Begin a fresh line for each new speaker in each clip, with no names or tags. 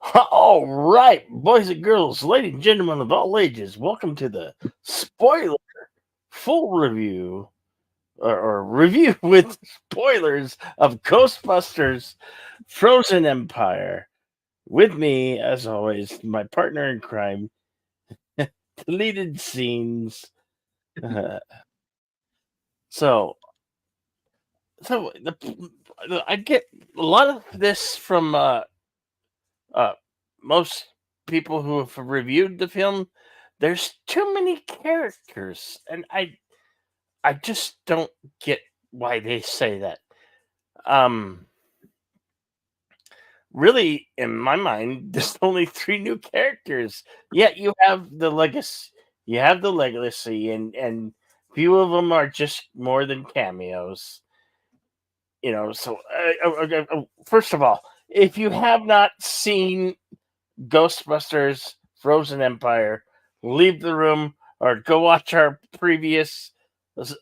All right, boys and girls, ladies and gentlemen of all ages, welcome to the spoiler full review or review with spoilers of Ghostbusters Frozen Empire. With me, as always, my partner in crime, deleted scenes. Uh, so, so I get a lot of this from uh, most people who have reviewed the film. There's too many characters, and I just don't get why they say that. Um, Really, in my mind, there's only three new characters. Yet you have the legacy, and few of them are just more than cameos. So first of all, if you have not seen Ghostbusters Frozen Empire, leave the room or go watch our previous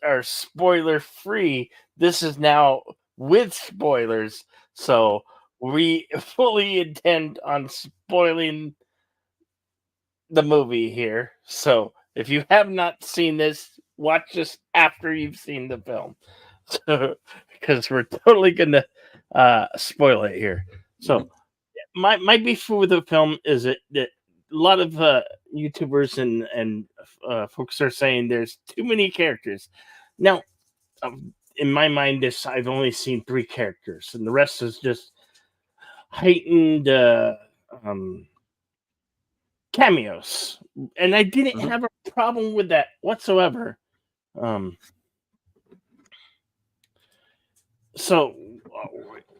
our spoiler free. This is now with spoilers. So we fully intend on spoiling the movie here. So if you have not seen this, watch this after you've seen the film. So, because we're totally gonna spoil it here. So my beef with the film is that a lot of YouTubers and folks are saying there's too many characters. Now, in my mind, this I've only seen three characters, and the rest is just heightened um, cameos, and I didn't
Mhm.
have a problem with that whatsoever. Um, so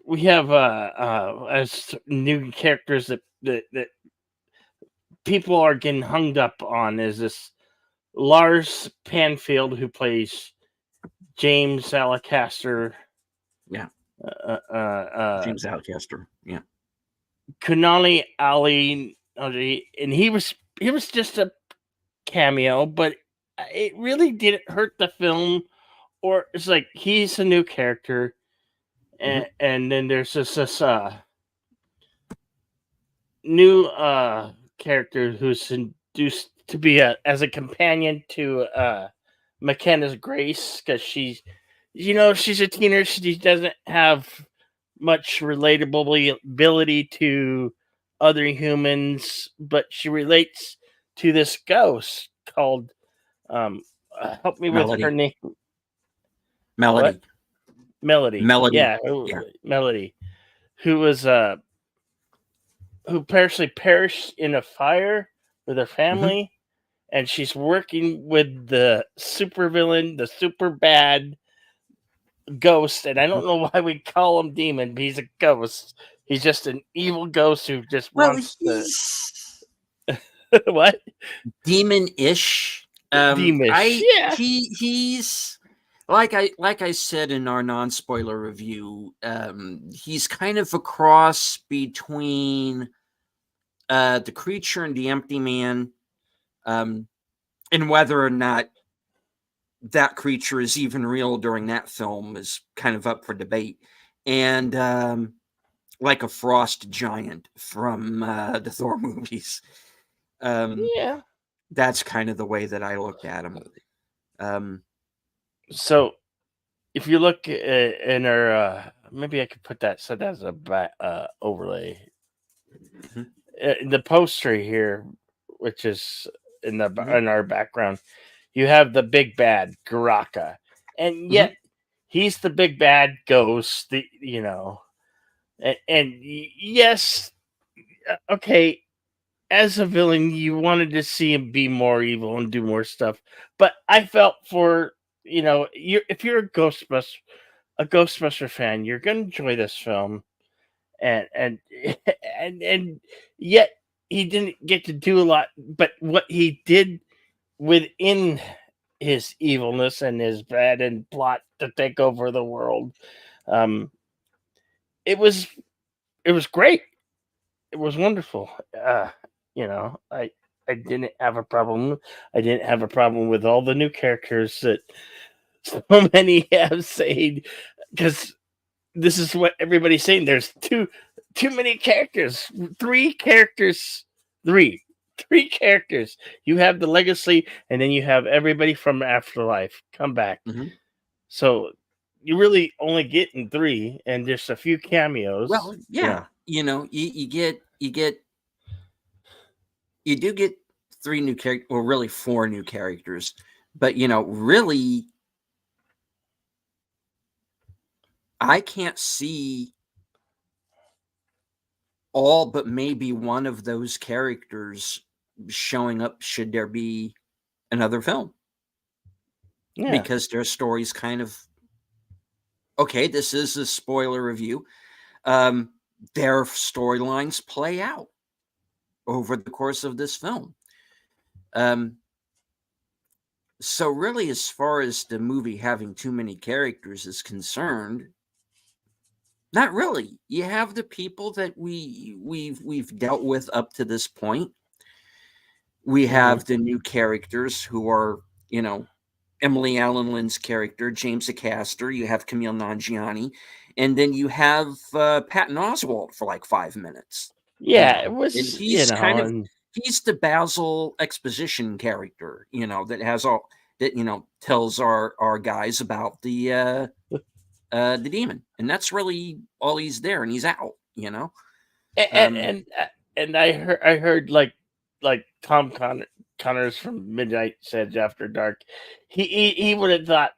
we have as new characters that people are getting hung up on is this Lars Panfield, who plays James Alacaster,
Yeah,
uh,
James Alcaster. Yeah.
Kunali Ali, and he was just a cameo, but it really didn't hurt the film. Or it's like he's a new character,
Mhm.
and then there's this new character who's induced to be as a companion to McKenna's Grace, because she's a teenager. She doesn't have much relatability to other humans, but she relates to this ghost called help me with her
Melody.
name. What?
Melody.
Melody.
Melody.
Yeah,
Yeah.
Melody, who was who partially perished in a fire with her
Hmm.
family, and she's working with the supervillain, the super bad ghost. And I don't know why we call him demon, but he's a ghost. He's just an evil ghost who just
Well,
wants to
he's
what?
demon-ish.
Demish.
I
Yeah.
he's like I said in our non-spoiler review. He's kind of a cross between the creature and the empty man. Um, and whether or not that creature is even real during that film is kind of up for debate. And like a frost giant from the Thor movies. Um,
Yeah.
that's kind of the way that I look at him. Um,
So if you look in our maybe I could put that set as a overlay.
mhm,
The poster here, which is
mhm,
in our background, you have the big bad Garaka, and
mhm.
yet he's the big bad ghost. And yes, okay, as a villain, you wanted to see him be more evil and do more stuff, but I felt for if you're a Ghostbuster fan, you're gonna enjoy this film, and and yet he didn't get to do a lot, but what he did within his evilness and his bad and plot to take over the world, um it was it was great. It was wonderful. I didn't have a problem. I didn't have a problem with all the new characters that so many have said, because this is what everybody's saying. There's too many characters. Three characters. Three. Three characters. You have the legacy, and then you have everybody from Afterlife come back.
Mhm.
So you really only getting three, and there's a few
Well,
cameos.
yeah, you do get three new characters, or really four new characters, but really, I can't see all but maybe one of those characters showing up should there be another film,
Yeah,
because their stories kind of, okay, this is a spoiler review. Um, their storylines play out over the course of this film. Um, so really, as far as the movie having too many characters is concerned, not really. You have the people that we've dealt with up to this point. We
hmm
have the new characters who are, Emily Allen Lynn's character, James Acaster. You have Camille Nanjiani, and then you have Patton Oswalt for like 5 minutes.
yeah. It
And
was
he's kind of
and
he's the Basil exposition character, that has all that tells our guys about the demon, and that's really all he's there, and he's out.
and
Um,
and, and I heard like Connors from Midnight Sedge After Dark. He would have thought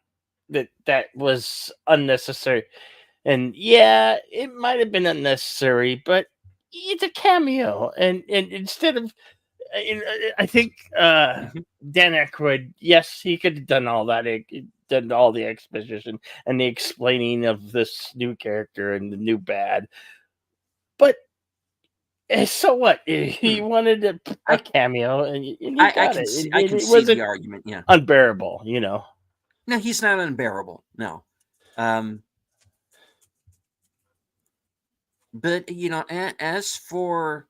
that was unnecessary. And yeah, it might have been unnecessary, but it's a cameo. And instead of, I think
mhm.
Dan Aykroyd, yes, he could have done all that. He done all the exposition and the explaining of this new character and the new bad. But so what? He
Hmm.
wanted a
I,
cameo, and you
I
got
can
it.
see I
It,
can
it
see the
wasn't
argument. Yeah,
unbearable.
no, he's not unbearable. No, um, but as for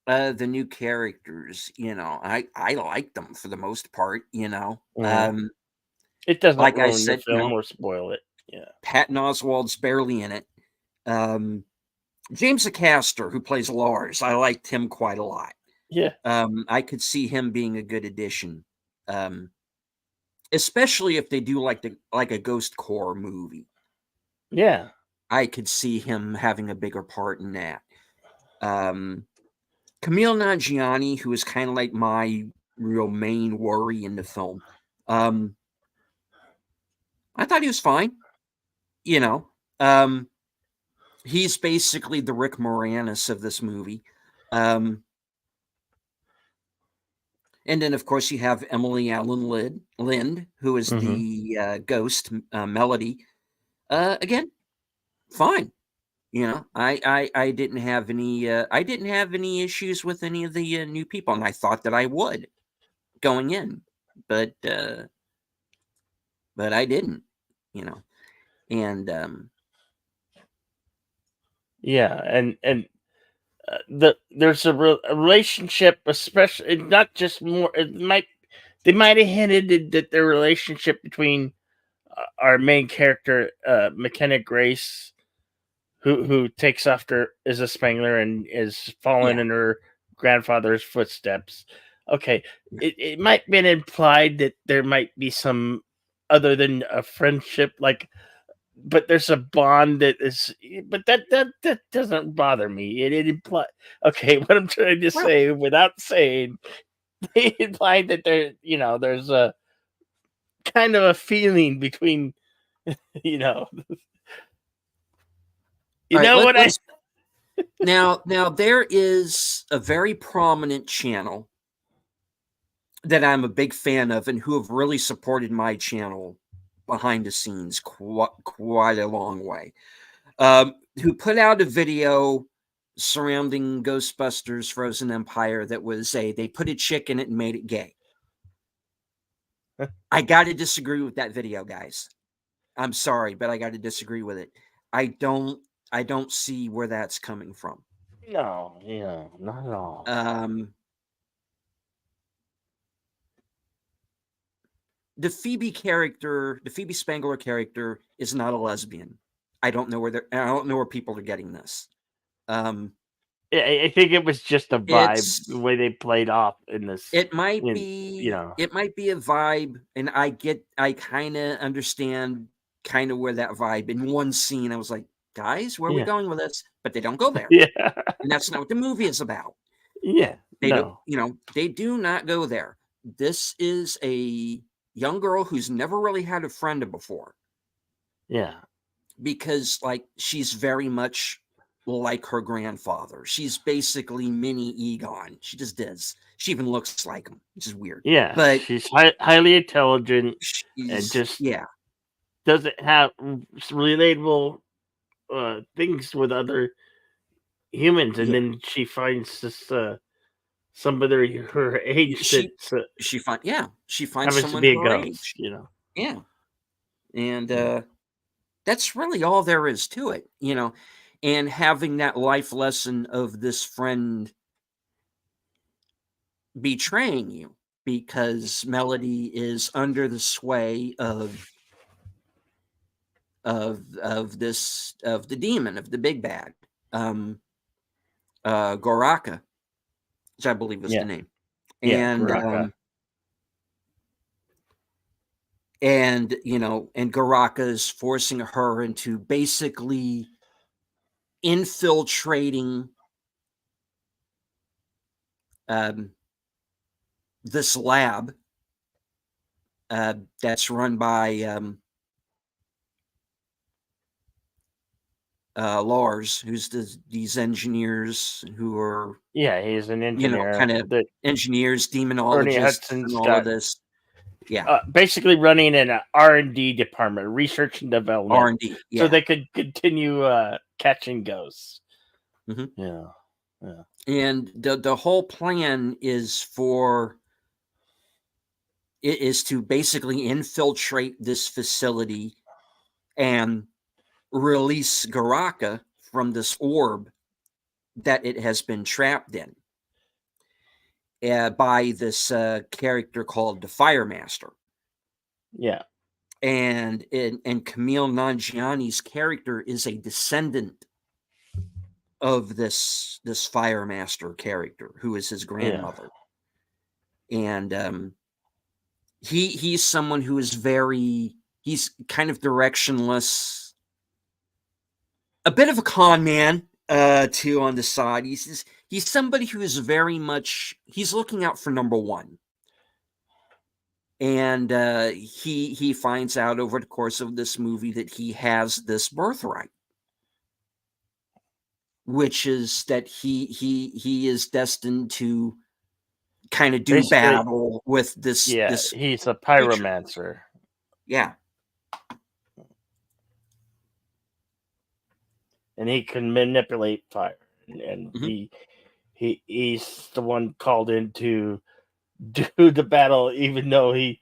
the new characters, I like them for the most part.
Mhm. It doesn't
Like I
ruin the
said,
film or spoil it. Yeah.
Patton Oswalt's barely in it. Um, James Acaster, who plays Lars, I liked him quite a lot.
Yeah.
I could see him being a good addition, um, especially if they do like a Ghost Core movie.
Yeah.
I could see him having a bigger part in that. Um, Camille Nanjiani, who is kind of like my real main worry in the film, um, I thought he was fine. You know, um, he's basically the Rick Moranis of this movie. Um, And then, of course, you have Emily Allen Lind, who is
Mhm.
the ghost, Melody. Again, fine. I didn't have any issues with any of the new people, and I thought that I would going in, but I didn't. You know, and
Yeah, and there's a relationship, especially not just more. They might have hinted that the relationship between our main character, McKenna Grace, who takes after is a Spangler and is following
yeah,
in her grandfather's footsteps. Okay,
yeah.
it might been implied that there might be some other than a friendship, like, but there's a bond that is, but that doesn't bother me. It imply, okay, what I'm trying to
Well,
say without saying, they implied that there's a kind of a feeling between, you know, you
all right.
know what I.
Let's now. There is a very prominent channel that I'm a big fan of and who have really supported my channel behind the scenes quite a long way. Who put out a video surrounding Ghostbusters Frozen Empire that was they put a chick in it and made it gay. I got to disagree with that video, guys. I'm sorry, but I got to disagree with it. I don't I don't see where that's coming from.
No, not at all.
Um, the Phoebe Spangler character is not a lesbian. I don't know where people are getting this. Um,
I think it was just a vibe, the
it's
way they played off in this,
it might
in you
be
know,
it might be a vibe, and I kind of understand kind of where that vibe. In one scene, I was like, guys, where are we
yeah,
going with this? But they don't go there,
yeah,
and that's not what the movie is about.
yeah,
They don't,
no,
they do not go there. This is a young girl who's never really had a friend before,
yeah,
because like she's very much like her grandfather. She's basically mini Egon. She just is. She even looks like him, which is weird.
yeah.
But
She's highly intelligent and
she's
just
yeah,
doesn't have relatable things with other humans, and
yeah.
then she finds this somebody her age
She
that's
she finds
happens to
someone
be a
her
ghost,
age.
you know.
Yeah. And
Yeah,
that's really all there is to it. And having that life lesson of this friend betraying you because Melody is under the sway of the demon, of the big bad, um Goraka, which I believe is the
yeah,
name.
yeah.
And
Baraka.
and Goraka is forcing her into basically infiltrating um this lab that's run by Lars, who's these engineers who are,
Yeah, he's an engineer
kind of
that
engineers,
Ernie
demonologists, and
Hudson's
all of
got,
this. Yeah,
basically running an R&D department, research and development,
R&D.
so
Yeah.
they could continue catching ghosts.
Hmm.
Yeah, yeah,
And the whole plan is to basically infiltrate this facility and release Garaka from this orb that it has been trapped in, by this character called the Fire Master.
yeah,
And Camille Nanjiani's character is a descendant of this Fire Master character, who is his
yeah.
grandmother. And he's someone who is he's kind of directionless, a bit of a con man, too, on the side. He's somebody who is very much, he's looking out for number one. And he finds out over the course of this movie that he has this birthright, which is that he is destined to kind of do
Basically,
battle with
yeah,
this
he's a
creature.
pyromancer,
Yeah.
and he can manipulate fire, and
Hmm.
he's the one called in to do the battle, even though he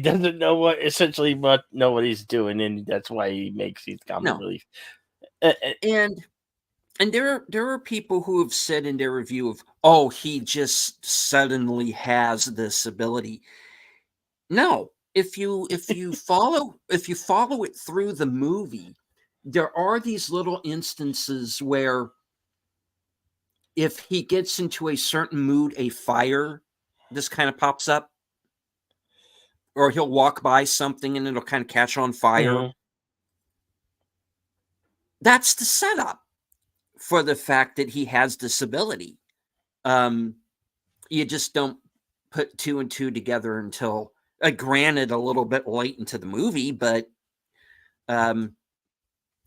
doesn't know know what he's doing, and that's why he makes these comic
No.
relief.
And there are people who have said in their review of, oh, he just suddenly has this ability. No, if you follow it through the movie, there are these little instances where if he gets into a certain mood, a fire just kind of pops up, or he'll walk by something and it'll kind of catch on fire.
Mhm.
That's the setup for the fact that he has this ability. Um, you just don't put two and two together until, granted, a little bit late into the movie, but um,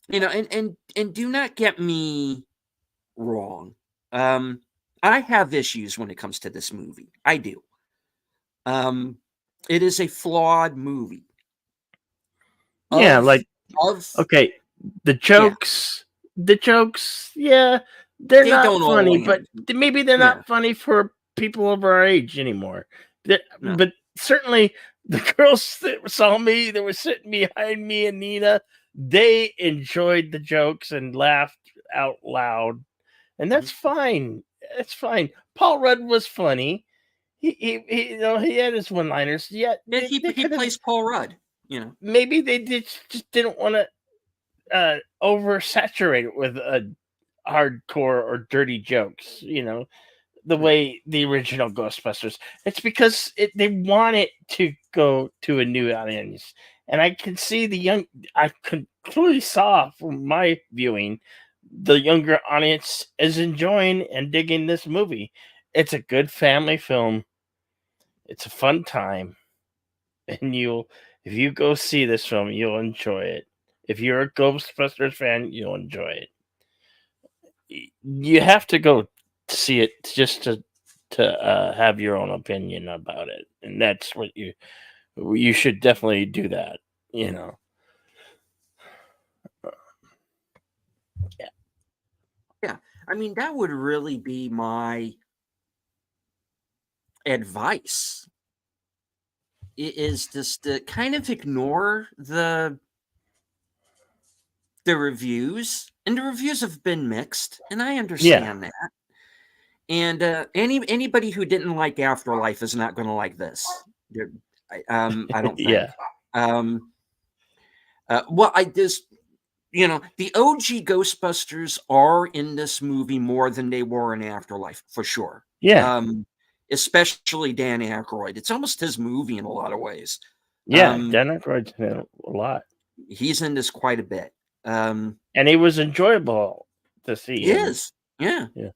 and do not get me wrong. Um, I have issues when it comes to this movie. I do. Um, it is a flawed movie.
Yeah,
Of
like,
of
okay, the
Yeah,
jokes, yeah, they're
they
not
don't all
funny, but
land.
maybe they're
Yeah,
not funny for people of our age anymore.
no.
But certainly the girls that saw me, that were sitting behind me and Nina, they enjoyed the jokes and laughed out loud, and
Mhm.
that's fine. That's fine. Paul Rudd was funny. He had his one-liners. Yeah,
Yeah,
they
he
could have,
plays Paul Rudd. You know.
maybe they just didn't want to oversaturated with hardcore or dirty jokes. The
Right.
way the original Ghostbusters. It's because they want it to go to a new audience, and I can see the young. I could clearly saw from my viewing, the younger audience is enjoying and digging this movie. It's a good family film. It's a fun time, and if you go see this film, you'll enjoy it. If you're a Ghostbusters fan, you'll enjoy it. You have to go see it just to have your own opinion about it, and that's what you should definitely do that. You know, yeah,
Yeah. I mean, that would really be my advice is just to kind of ignore the reviews, and the reviews have been mixed, and I
yeah,
understand that. And anybody who didn't like Afterlife is not going to like this. I don't
yeah,
think. Um, well, I just the OG Ghostbusters are in this movie more than they were in Afterlife for sure.
yeah,
Um, Especially Dan Aykroyd. It's almost his movie in a lot of ways.
yeah.
Um,
Dan Aykroyd's in it a lot,
he's in this quite a bit.
and it was enjoyable to see
He
him.
is, yeah,
Yeah,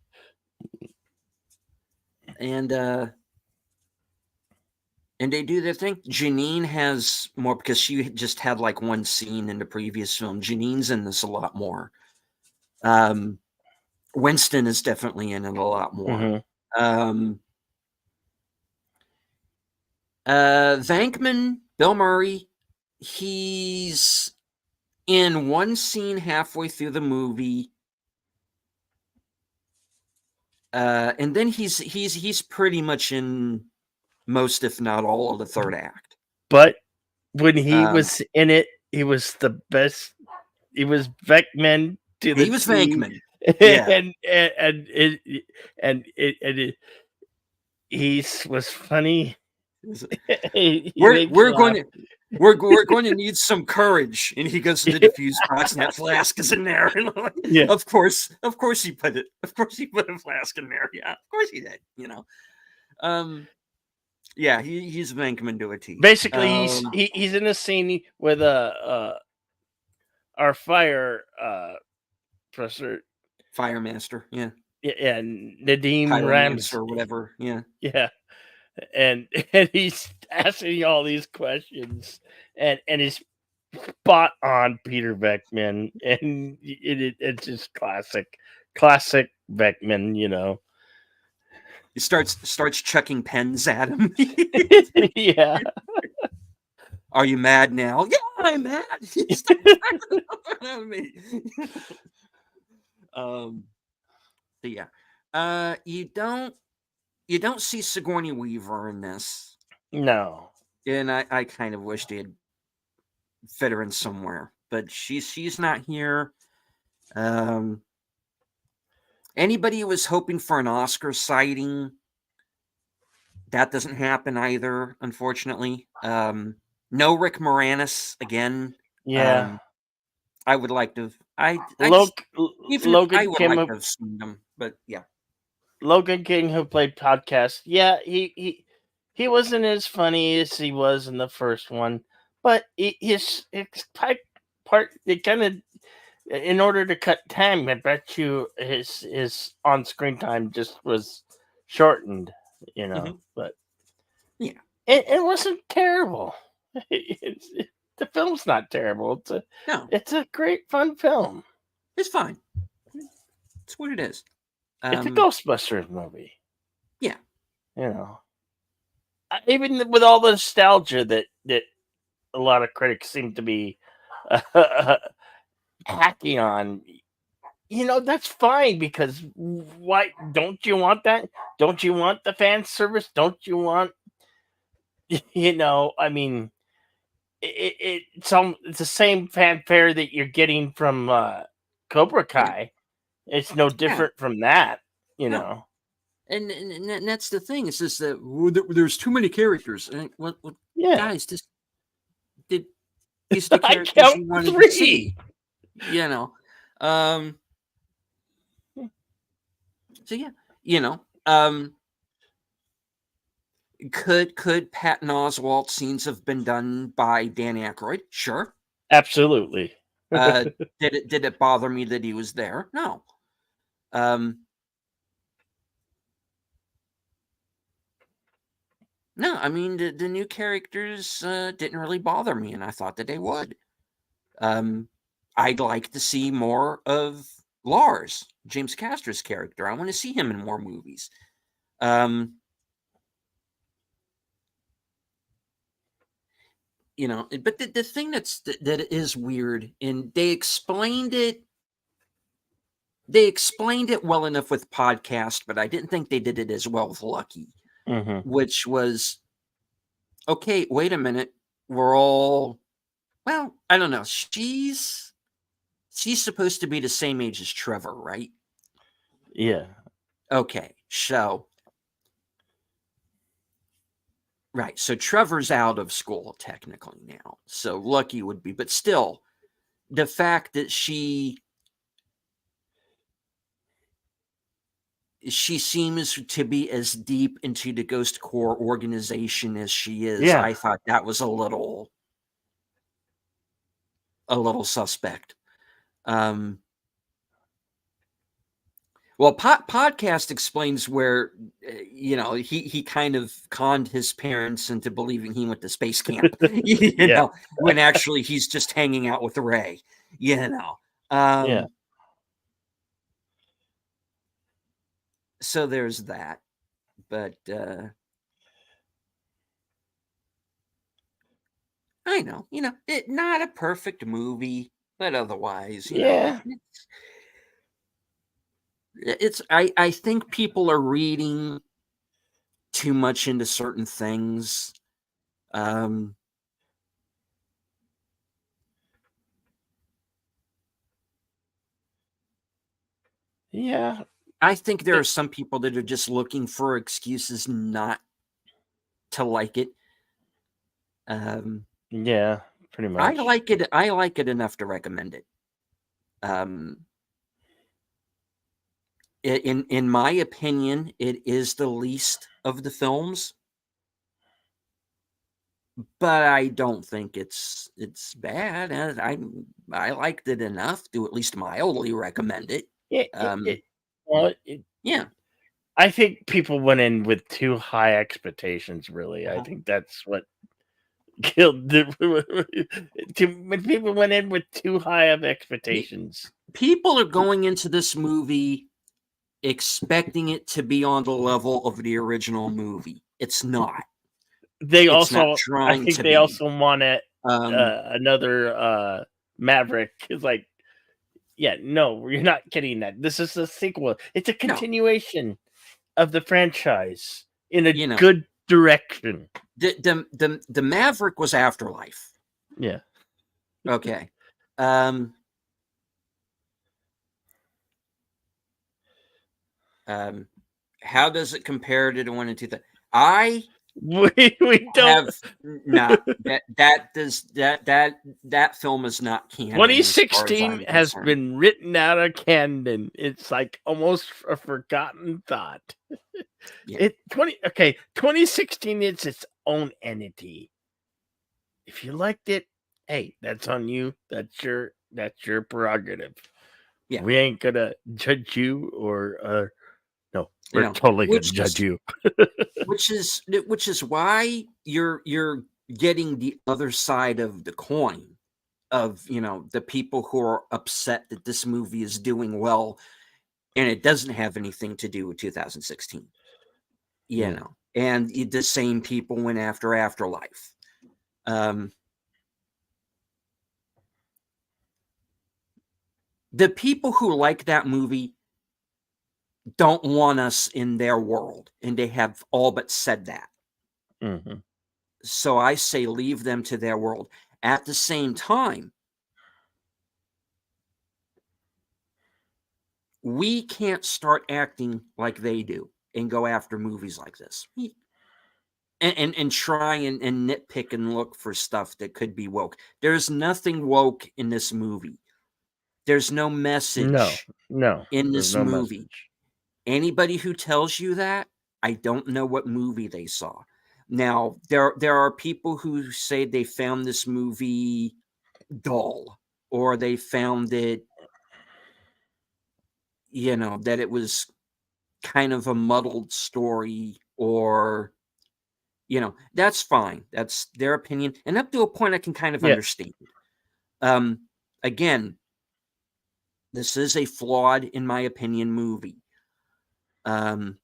and they do their thing. Janine has more because she just had like one scene in the previous film. Janine's in this a lot more. Um, Winston is definitely in it a lot more.
hmm
Um, Venkman, Bill Murray, he's in one scene halfway through the movie, and then he's pretty much in most, if not all, of the third act.
but when he
Um,
was in it, he was the best. He was Beckman to the
he was
T,
Venkman, yeah.
and he was funny. He makes
We're
you
going
laugh.
to we're going to need some courage. And he goes to the diffuse box, and that flask is in there. And I'm like,
Yeah.
of course he put it. Of course he put a flask in there. Yeah, of course he did. Um, yeah, he's Venkman to a T.
Basically, he's in a scene with our fire professor,
Fire Master, yeah,
yeah, Nadeem
Pyromancer
Rams,
or whatever, yeah.
yeah, and he's asking all these questions, and he's spot on Peter Beckman, and it's just classic Beckman,
He starts chucking pens at him.
yeah.
Are you mad now? Yeah, I'm mad. Stop at me. So yeah, you don't see Sigourney Weaver in this,
No.
and I kind of wish they had fit her in somewhere, but she's not here. Anybody who was hoping for an Oscar sighting, that doesn't happen either, unfortunately. No Rick Moranis again.
Yeah.
I would like to. I just
Log-
even if I
Logan
would
Kim,
like to have seen them, but yeah.
Logan King, who played Podcast. Yeah, he wasn't as funny as he was in the first one, but his part it kind of, in order to cut time, I bet you his on screen time just was shortened,
Mhm.
But
Yeah,
it wasn't terrible. The film's not terrible.
no,
It's a great fun film.
it's fine. It's what it is.
It's a Ghostbusters movie.
Yeah.
Even with all the nostalgia that a lot of critics seem to be hacking on, that's fine, because why don't you want that? Don't you want the fan service? Don't you want, I mean, it's the same fanfare that you're getting from Cobra
Yeah.
Kai. It's no
Yeah.
different from that,
No. And that's the thing. It's just that there's too many characters. And
Yeah.
guys, just did these the
I
characters
count
you wanted to
3.
see? you know. Um, so yeah, you know. Could Patton Oswalt scenes have been done by Dan Aykroyd? Sure.
Absolutely.
Uh, did it bother me that he was there? No. Um, no, I mean the new characters didn't really bother me, and I thought that they would. Um, I'd like to see more of Lars, James Castor's character. I want to see him in more movies. Um, but the thing that is weird, and they explained it well enough with podcast, but I didn't think they did it as well with Lucky,
Hmm.
which was, okay, wait a minute, we're all, well, I don't know, she's supposed to be the same age as Trevor, right?
Yeah.
Okay, so right, so Trevor's out of school technically now, so Lucky would be, but still, the fact that she seems to be as deep into the Ghost Corps organization as she is,
Yeah.
I thought that was a little suspect. Um, well, podcast explains where he kind of conned his parents into believing he went to space camp.
Yeah.
When actually he's just hanging out with Ray. You know,
Yeah.
um, so there's that. But I know, it not a perfect movie, but otherwise,
Yeah.
it's I think people are reading too much into certain things. Um,
Yeah.
I think there are
It-
some people that are just looking for excuses not to like it. Um,
yeah. Pretty
I
much.
like it. I like it enough to recommend it. Um, in my opinion, it is the least of the films, but I don't think it's bad. I liked it enough to at least mildly recommend it.
It, it,
Um,
it, well, it,
yeah.
I think people went in with too high expectations. Really, I
Uh-huh.
think that's what killed when people went in with too high of
Pe-
expectations.
People are going into this movie expecting it to be on the level of the original movie. It's not.
They
It's not
also, I
trying
think
to
they
be.
also wanted
Um,
another Maverick. Is like, yeah, no, you're not getting that. This is a sequel. It's a
no,
continuation of the franchise in a
you know,
good direction.
the Maverick was Afterlife.
Yeah.
Okay. Um, um, how does it compare to the one in 2000? I
We don't.
have not that film is not canon as far as
2016
I'm
has
concerned.
been written out of canon. It's like almost a forgotten thought.
Yeah,
2016 is its own entity. If you liked it, hey, that's on you. That's your prerogative.
yeah,
We ain't gonna judge you or no, we're totally gonna
which
judge
is
you.
which is why you're getting the other side of the coin of the people who are upset that this movie is doing well and it doesn't have anything to do with 2016.
Yeah.
And the same people went after Afterlife. Um, the people who like that movie don't want us in their world, and they have all but said that.
Hmm.
So I say leave them to their world. At the same time, we can't start acting like they do and go after movies like this. And try and nitpick and look for stuff that could be woke. There's nothing woke in this movie. There's no
No,
message
no,
in
there's
this
no
movie.
message.
Anybody who tells you that, I don't know what movie they saw. Now, there are people who say they found this movie dull, or they found it, that it was kind of a muddled story, or that's fine. That's their opinion, and up to a point I can kind of
Yeah,
understand. Again, this is a flawed, in my opinion, movie. Could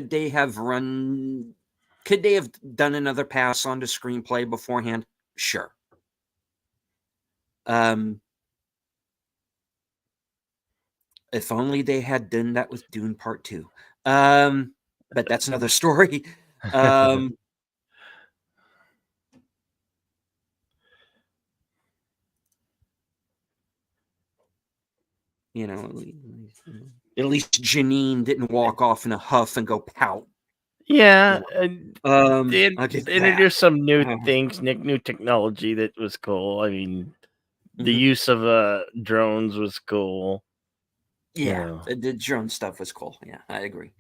they have run? Could they have done another pass on the screenplay beforehand? Sure. If only they had done that with Dune Part 2. But that's another story. You know, at least Janine didn't walk off in a huff and go pout.
yeah. And they
I'll get that.
introduced some new things, new technology that was cool. I mean, the use of drones was cool.
Yeah, the drone stuff was cool. Yeah, I agree.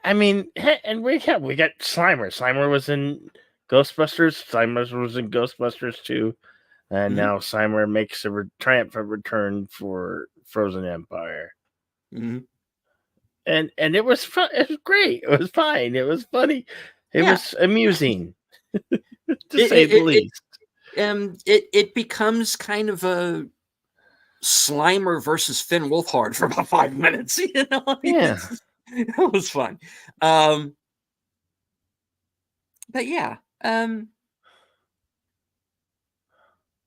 I mean, and we got Slimer. Slimer was in Ghostbusters. Slimer was in Ghostbusters too, and now Slimer makes a triumphant return for Frozen Empire. And it was fun. It was great. It was fine. It was funny. It was amusing, to say the least.
It becomes kind of a Slimer versus Finn Wolfhard for about 5 minutes.
Yeah.
It was fun. But yeah,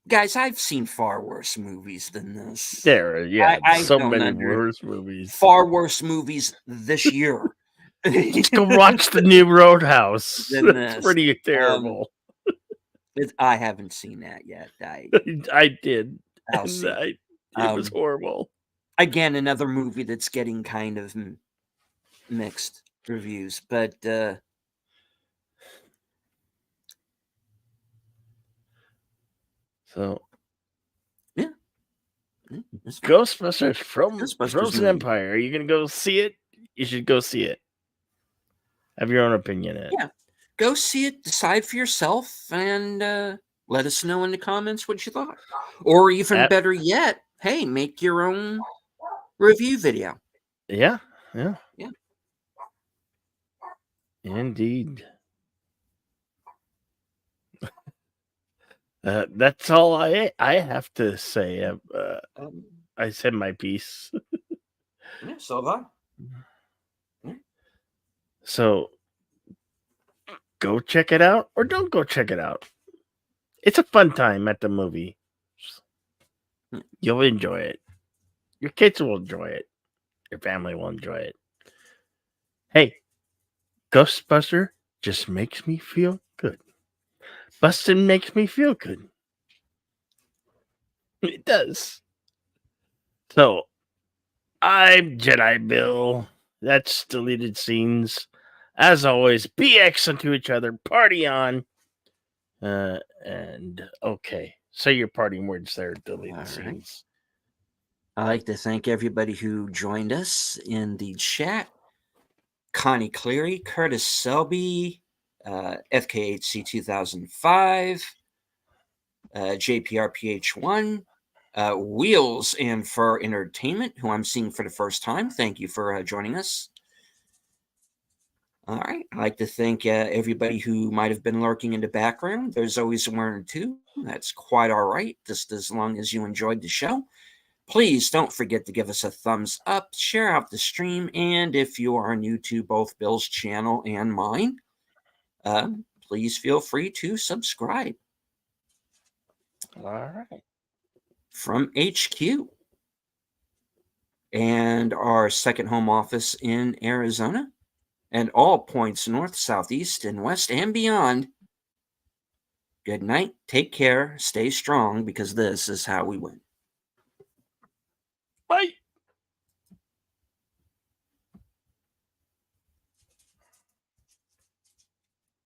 guys, I've seen far worse movies than this.
I so many worse movies.
Far worse movies this year.
Let's go watch the new Roadhouse. It's pretty terrible.
I haven't seen that yet.
I did.
I'll see.
It was horrible.
Again, another movie that's getting kind of mixed reviews, but
so
yeah.
Ghostbusters from Frozen Empire. Are you gonna go see it? You should go see it. Have your own opinion in it.
Yeah. Go see it, decide for yourself, and let us know in the comments what you thought. Or even better yet, hey, make your own review video.
Yeah. Indeed. That's all I have to say. I said my piece.
Yeah, so have I.
So go check it out, or don't go check it out. It's a fun time at the movie. You'll enjoy it. Your kids will enjoy it. Your family will enjoy it. Hey, Ghostbuster just makes me feel good. Bustin' makes me feel good. It does. So, I'm Jedi Bill. That's deleted scenes. As always, be excellent to each other. Party on. And okay. Say your parting words there, deleted scenes.
I'd like to thank everybody who joined us in the chat. Connie Cleary, Curtis Selby, FKHC 2005, JPRPH1, Wheels and Fur Entertainment, who I'm seeing for the first time. Thank you for joining us. All right. I'd like to thank everybody who might have been lurking in the background. There's always one or two. That's quite all right, just as long as you enjoyed the show. Please don't forget to give us a thumbs up, share out the stream, and if you are new to both Bill's channel and mine, please feel free to subscribe.
All right.
From HQ and our second home office in Arizona and all points north, south, east, and west and beyond, good night, take care, stay strong, because this is how we win.
Bye.